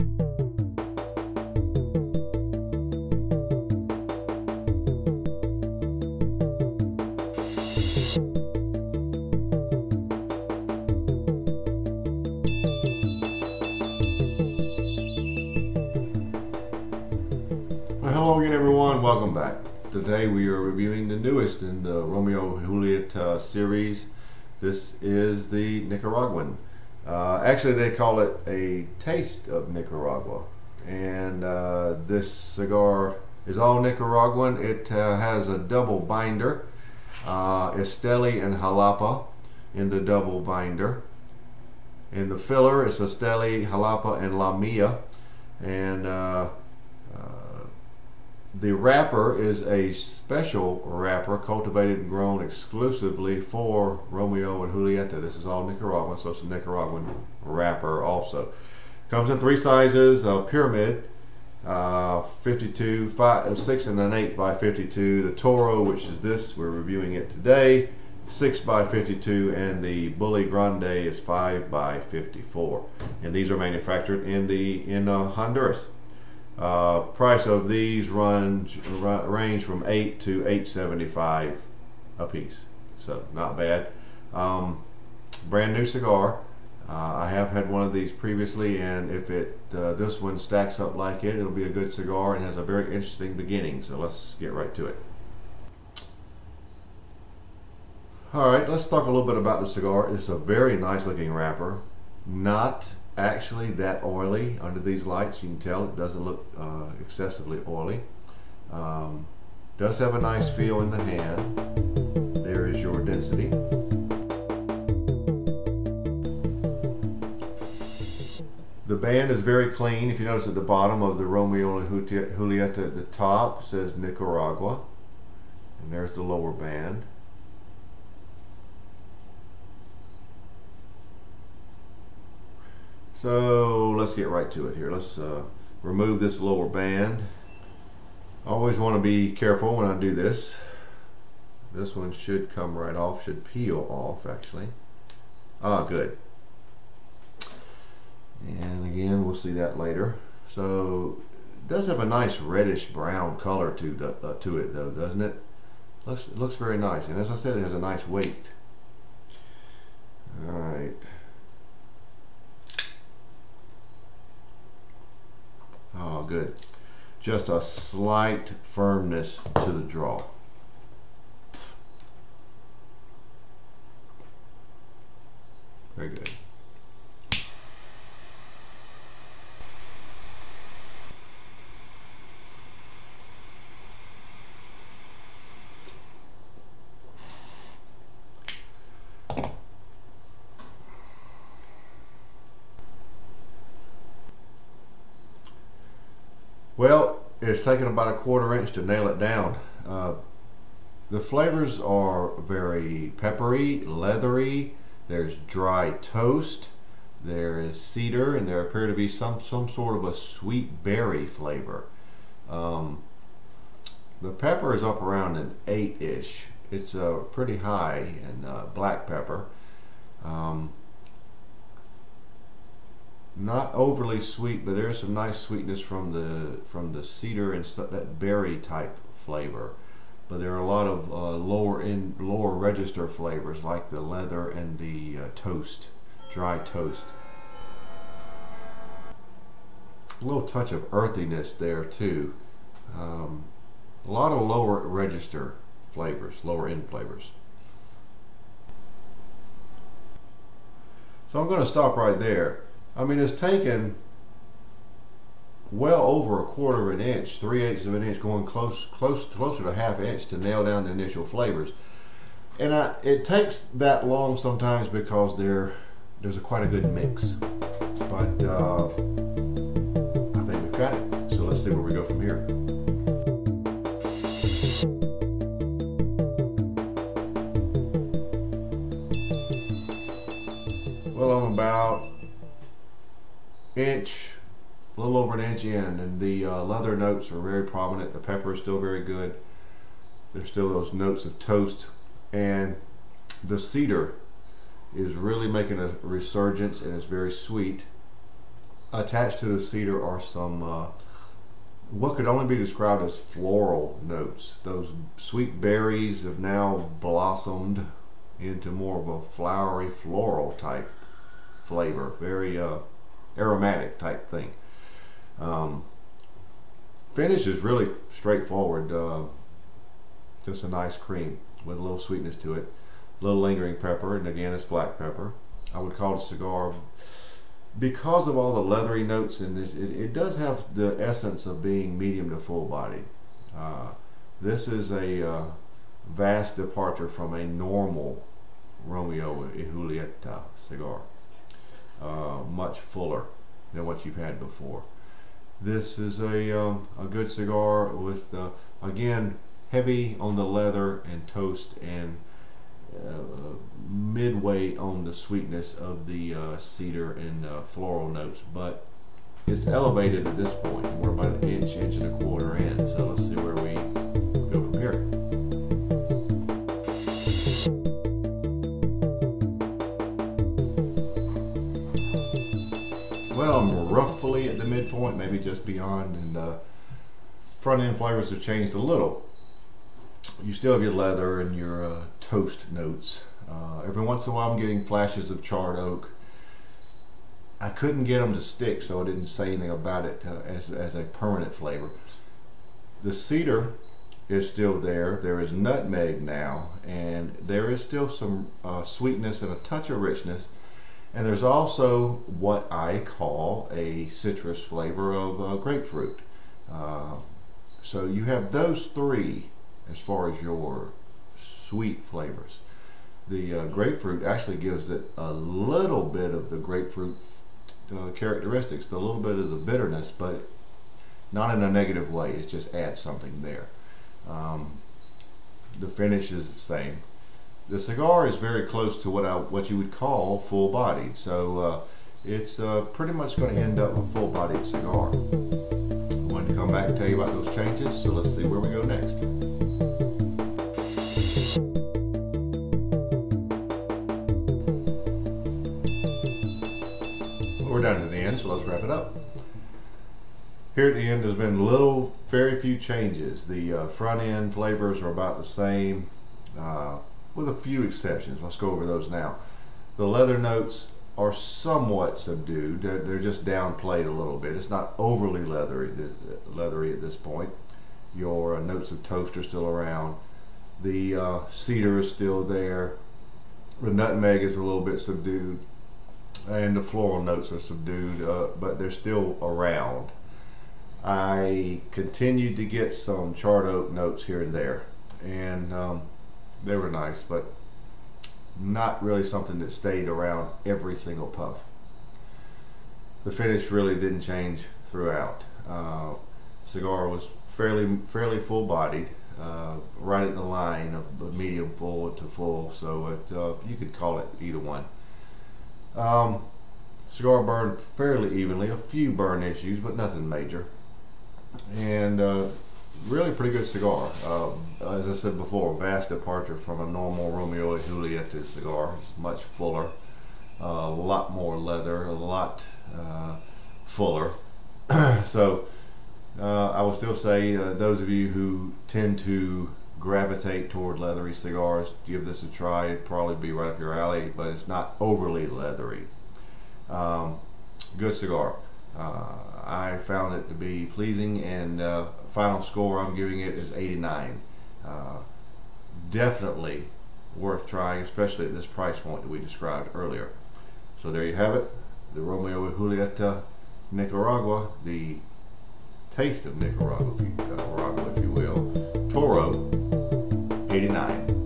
Hello again everyone, welcome back. Today we are reviewing the newest in the Romeo y Julieta series. This is the Nicaraguan. Actually they call it a taste of Nicaragua. And this cigar is all Nicaraguan. It has a double binder. Esteli and Jalapa in the double binder. In the filler it's Esteli, Jalapa, and La Mia. And the wrapper is a special wrapper cultivated and grown exclusively for Romeo and Julieta. This is all Nicaraguan, so it's a Nicaraguan wrapper also. Comes in three sizes: pyramid, 52, 6 1/8 by 52. The Toro, which is this, we're reviewing it today, 6 by 52, and the Bully Grande is 5 by 54. And these are manufactured in Honduras. Price of these range from $8 to $8.75 a piece, so not bad. Brand new cigar. I have had one of these previously, and if this one stacks up like it, it'll be a good cigar and has a very interesting beginning. So let's get right to it. All right, let's talk a little bit about the cigar. It's a very nice looking wrapper. Not actually that oily under these lights. You can tell it doesn't look excessively oily. Does have a nice feel in the hand. There is your density. The band is very clean. If you notice at the bottom of the Romeo and Julieta at the top, it says Nicaragua, and there's the lower band. So let's get right to it here. Let's remove this lower band. Always want to be careful when I do this. This one should come right off, should peel off actually. Ah, good. And again, we'll see that later. So it does have a nice reddish brown color to it though, doesn't it? It looks very nice, and as I said, it has a nice weight. All right. Oh, good. Just a slight firmness to the draw. Very good. Well, it's taken about a 1/4 inch to nail it down. The flavors are very peppery, leathery. There's dry toast. There is cedar, and there appear to be some sort of a sweet berry flavor. The pepper is up around an 8-ish. It's pretty high in black pepper. Not overly sweet, but there's some nice sweetness from the cedar and that berry type flavor. But there are a lot of lower register flavors like the leather and the toast, dry toast. A little touch of earthiness there too. A lot of lower register flavors, lower end flavors. So I'm going to stop right there. I mean, it's taken well over a 1/4 inch, 3/8 of an inch, going closer to 1/2 inch to nail down the initial flavors. And it takes that long sometimes because there's quite a good mix. But I think we've got it. So let's see where we go from here. Well, I'm about inch, a little over an inch in, and the leather notes are very prominent. The pepper is still very good. There's still those notes of toast, and the cedar is really making a resurgence, and it's very sweet. attached to the cedar are some what could only be described as floral notes. Those sweet berries have now blossomed into more of a flowery floral type flavor, very aromatic type thing. Finish is really straightforward, just a nice cream with a little sweetness to it, a little lingering pepper, and again it's black pepper. I would call the cigar, because of all the leathery notes in this, it does have the essence of being medium to full bodied. This is a vast departure from a normal Romeo y Julieta cigar, much fuller than what you've had before. This is a good cigar with, again, heavy on the leather and toast, and midway on the sweetness of the cedar and floral notes, but it's elevated at this point. We're about an inch and a quarter in, so let's see where we go from here. Well, I'm roughly at the midpoint, maybe just beyond, and front end flavors have changed a little. You still have your leather and your toast notes. Every once in a while I'm getting flashes of charred oak. I couldn't get them to stick, so I didn't say anything about it as a permanent flavor. The cedar is still there. There is nutmeg now, and there is still some sweetness and a touch of richness. And there's also what I call a citrus flavor of grapefruit. So you have those three as far as your sweet flavors. The grapefruit actually gives it a little bit of the grapefruit characteristics, a little bit of the bitterness, but not in a negative way. It just adds something there. The finish is the same. The cigar is very close to what you would call full-bodied, so it's pretty much going to end up a full-bodied cigar. I wanted to come back and tell you about those changes, so let's see where we go next. We're down to the end, so let's wrap it up. Here at the end, there's been very few changes. The front end flavors are about the same, with a few exceptions. Let's go over those now. The leather notes are somewhat subdued. They're just downplayed a little bit. It's not overly leathery at this point. Your notes of toast are still around. The cedar is still there. The nutmeg is a little bit subdued, and the floral notes are subdued, but they're still around. I continued to get some charred oak notes here and there, and they were nice, but not really something that stayed around every single puff. The finish really didn't change throughout. Cigar was fairly full-bodied, right at the line of medium full to full, so you could call it either one. Cigar burned fairly evenly, a few burn issues, but nothing major. And really pretty good cigar. As I said before, vast departure from a normal Romeo y Julieta cigar. Much fuller, a lot more leather, a lot fuller. So I will still say those of you who tend to gravitate toward leathery cigars, give this a try. It'd probably be right up your alley, but it's not overly leathery. Good cigar. I found it to be pleasing, and final score I'm giving it is 89. Definitely worth trying, especially at this price point that we described earlier. So there you have it, the Romeo y Julieta Nicaragua, the taste of Nicaragua, if you will. Toro 89.